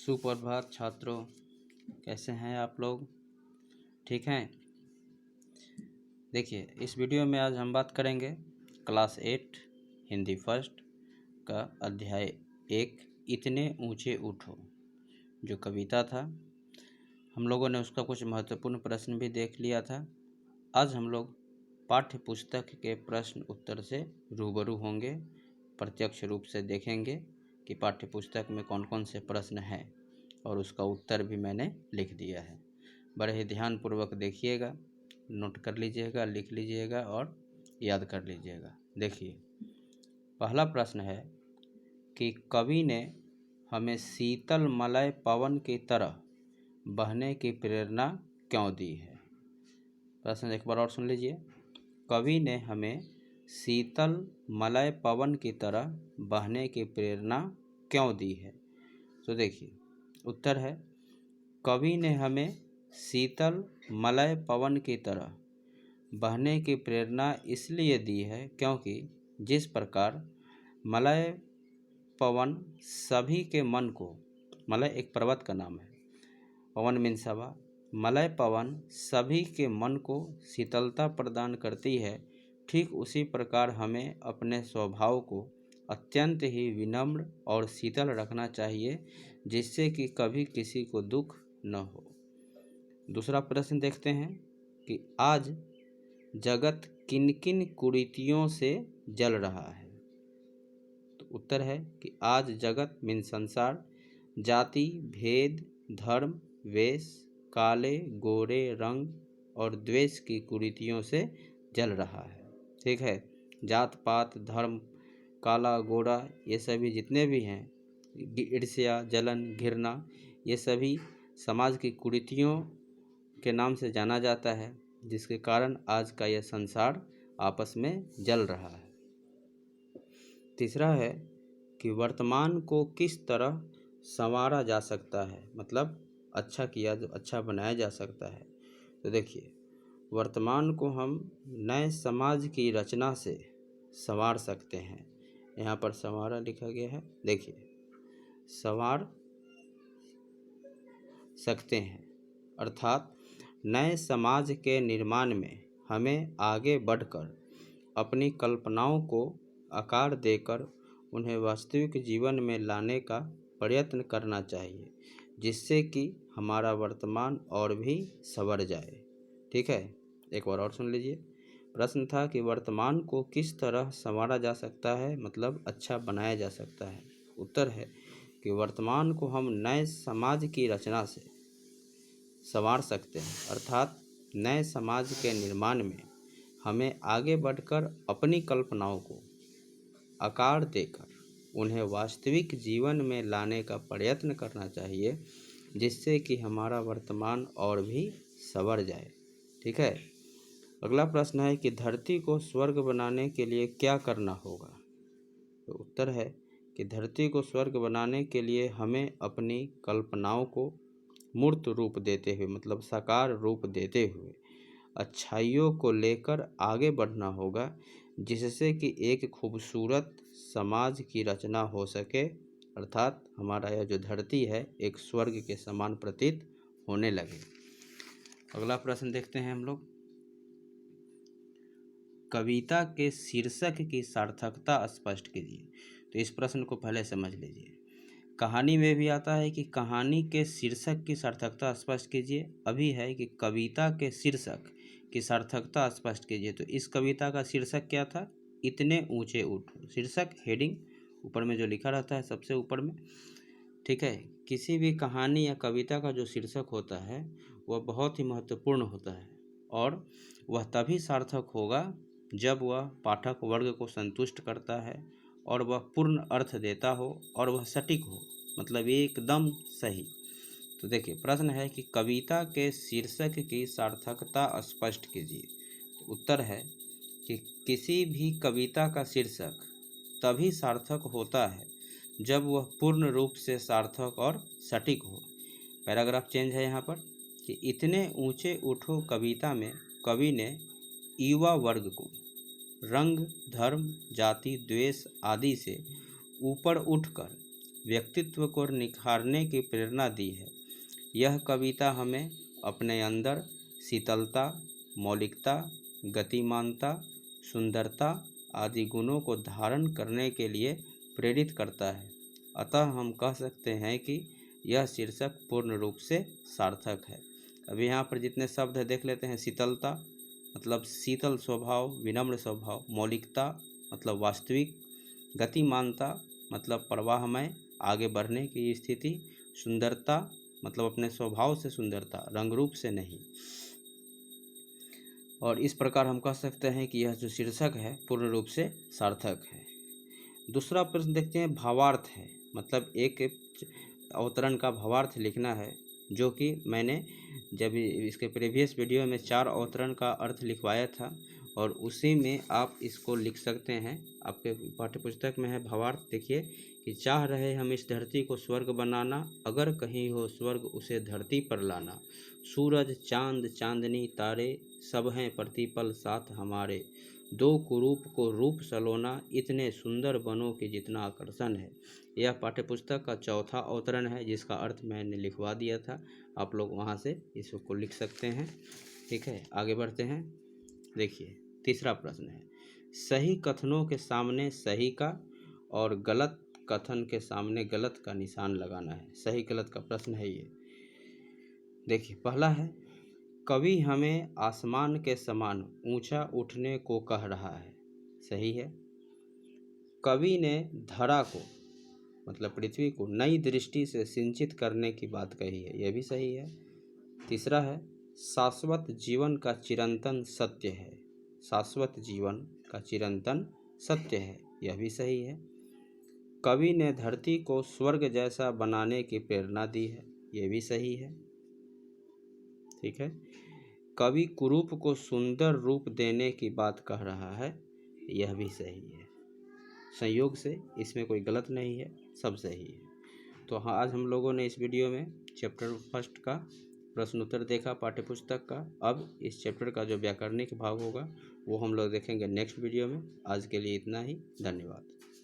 सुप्रभात छात्रों, कैसे हैं आप लोग? ठीक हैं। देखिए, इस वीडियो में आज हम बात करेंगे क्लास 8 हिंदी फर्स्ट का अध्याय 1 इतने ऊंचे उठो, जो कविता था। हम लोगों ने उसका कुछ महत्वपूर्ण प्रश्न भी देख लिया था। आज हम लोग पाठ्य पुस्तक के प्रश्न उत्तर से रूबरू होंगे, प्रत्यक्ष रूप से देखेंगे कि पाठ्य पुस्तक में कौन कौन से प्रश्न हैं, और उसका उत्तर भी मैंने लिख दिया है। बड़े ही ध्यानपूर्वक देखिएगा, नोट कर लीजिएगा, लिख लीजिएगा और याद कर लीजिएगा। देखिए, पहला प्रश्न है कि कवि ने हमें शीतल मलय पवन की तरह बहने की प्रेरणा क्यों दी है। प्रश्न एक बार और सुन लीजिए। कवि ने हमें शीतल मलय पवन की तरह बहने की प्रेरणा क्यों दी है। तो देखिए, उत्तर है कवि ने हमें शीतल मलय पवन की तरह बहने की प्रेरणा इसलिए दी है क्योंकि जिस प्रकार मलय पवन सभी के मन को, मलय एक पर्वत का नाम है, पवन मीन्स हवा, मलय पवन सभी के मन को शीतलता प्रदान करती है, ठीक उसी प्रकार हमें अपने स्वभाव को अत्यंत ही विनम्र और शीतल रखना चाहिए, जिससे कि कभी किसी को दुख न हो। दूसरा प्रश्न देखते हैं कि आज जगत किन किन कुरीतियों से जल रहा है। तो उत्तर है कि आज जगत मीन संसार जाति भेद, धर्म, वेश, काले गोरे रंग और द्वेष की कुरीतियों से जल रहा है। ठीक है, जात पात, धर्म, काला गोरा, ये सभी जितने भी हैं, ईर्ष्या, जलन, घृणा, ये सभी समाज की कुरीतियों के नाम से जाना जाता है, जिसके कारण आज का यह संसार आपस में जल रहा है। तीसरा है कि वर्तमान को किस तरह संवारा जा सकता है, मतलब अच्छा किया जो अच्छा बनाया जा सकता है। तो देखिए, वर्तमान को हम नए समाज की रचना से संवार सकते हैं। यहाँ पर संवारा लिखा गया है, देखिए, संवार सकते हैं, अर्थात नए समाज के निर्माण में हमें आगे बढ़कर अपनी कल्पनाओं को आकार देकर उन्हें वास्तविक जीवन में लाने का प्रयत्न करना चाहिए, जिससे कि हमारा वर्तमान और भी संवर जाए। ठीक है, एक बार और सुन लीजिए। प्रश्न था कि वर्तमान को किस तरह संवारा जा सकता है, मतलब अच्छा बनाया जा सकता है। उत्तर है कि वर्तमान को हम नए समाज की रचना से संवार सकते हैं, अर्थात नए समाज के निर्माण में हमें आगे बढ़कर अपनी कल्पनाओं को आकार देकर उन्हें वास्तविक जीवन में लाने का प्रयत्न करना चाहिए, जिससे कि हमारा वर्तमान और भी संवर जाए। ठीक है, अगला प्रश्न है कि धरती को स्वर्ग बनाने के लिए क्या करना होगा। तो उत्तर है कि धरती को स्वर्ग बनाने के लिए हमें अपनी कल्पनाओं को मूर्त रूप देते हुए, मतलब साकार रूप देते हुए अच्छाइयों को लेकर आगे बढ़ना होगा, जिससे कि एक खूबसूरत समाज की रचना हो सके, अर्थात हमारा यह जो धरती है एक स्वर्ग के समान प्रतीत होने लगे। अगला प्रश्न देखते हैं हम लोग। कविता के शीर्षक की सार्थकता स्पष्ट कीजिए। तो इस प्रश्न को पहले समझ लीजिए। कहानी में भी आता है कि कहानी के शीर्षक की सार्थकता स्पष्ट कीजिए, अभी है कि कविता के शीर्षक की सार्थकता स्पष्ट कीजिए। तो इस कविता का शीर्षक क्या था? इतने ऊंचे उठो। शीर्षक हेडिंग ऊपर में जो लिखा रहता है सबसे ऊपर में। ठीक है, किसी भी कहानी या कविता का जो शीर्षक होता है वह बहुत ही महत्वपूर्ण होता है, और वह तभी सार्थक होगा जब वह पाठक वर्ग को संतुष्ट करता है और वह पूर्ण अर्थ देता हो और वह सटीक हो, मतलब एकदम सही। तो देखिए, प्रश्न है कि कविता के शीर्षक की सार्थकता स्पष्ट कीजिए। तो उत्तर है कि किसी भी कविता का शीर्षक तभी सार्थक होता है जब वह पूर्ण रूप से सार्थक और सटीक हो। पैराग्राफ चेंज है यहाँ पर कि इतने ऊंचे उठो कविता में कवि ने युवा वर्ग को रंग, धर्म, जाति, द्वेष आदि से ऊपर उठकर व्यक्तित्व को निखारने की प्रेरणा दी है। यह कविता हमें अपने अंदर शीतलता, मौलिकता, गतिमानता, सुंदरता आदि गुणों को धारण करने के लिए प्रेरित करता है। अतः हम कह सकते हैं कि यह शीर्षक पूर्ण रूप से सार्थक है। अभी यहाँ पर जितने शब्द है देख लेते हैं। शीतलता मतलब शीतल स्वभाव, विनम्र स्वभाव। मौलिकता मतलब वास्तविक। गतिमानता मतलब प्रवाहमय, आगे बढ़ने की स्थिति। सुंदरता मतलब अपने स्वभाव से सुंदरता, रंग रूप से नहीं। और इस प्रकार हम कह सकते हैं कि यह जो शीर्षक है पूर्ण रूप से सार्थक है। दूसरा प्रश्न देखते हैं, भावार्थ है। मतलब एक अवतरण का भावार्थ लिखना है, जो कि मैंने जब इसके प्रीवियस वीडियो में 4 अवतरण का अर्थ लिखवाया था, और उसी में आप इसको लिख सकते हैं। आपके पाठ्यपुस्तक में है भावार्थ। देखिए कि चाह रहे हम इस धरती को स्वर्ग बनाना, अगर कहीं हो स्वर्ग उसे धरती पर लाना। सूरज चांद चांदनी तारे, सब हैं प्रतिपल साथ हमारे। दो कुरूप को रूप सलोना, इतने सुंदर बनों के जितना आकर्षण है। यह पाठ्यपुस्तक का चौथा अवतरण है, जिसका अर्थ मैंने लिखवा दिया था। आप लोग वहाँ से इसको लिख सकते हैं। ठीक है, आगे बढ़ते हैं। देखिए तीसरा प्रश्न है, सही कथनों के सामने सही का और गलत कथन के सामने गलत का निशान लगाना है। सही गलत का प्रश्न है ये। देखिए पहला है, कवि हमें आसमान के समान ऊंचा उठने को कह रहा है। सही है। कवि ने धरा को मतलब पृथ्वी को नई दृष्टि से सिंचित करने की बात कही है। यह भी सही है। तीसरा है, शाश्वत जीवन का चिरंतन सत्य है। शाश्वत जीवन का चिरंतन सत्य है। यह भी सही है। कवि ने धरती को स्वर्ग जैसा बनाने की प्रेरणा दी है। यह भी सही है। ठीक है। कवि कुरूप को सुंदर रूप देने की कह कह रहा है। यह भी सही है। संयोग से इसमें कोई गलत नहीं है, सब सही है। तो हाँ, आज हम लोगों ने इस वीडियो में चैप्टर फर्स्ट का प्रश्न उत्तर देखा पाठ्यपुस्तक का। अब इस चैप्टर का जो व्याकरणिक भाग होगा वो हम लोग देखेंगे नेक्स्ट वीडियो में। आज के लिए इतना ही। धन्यवाद।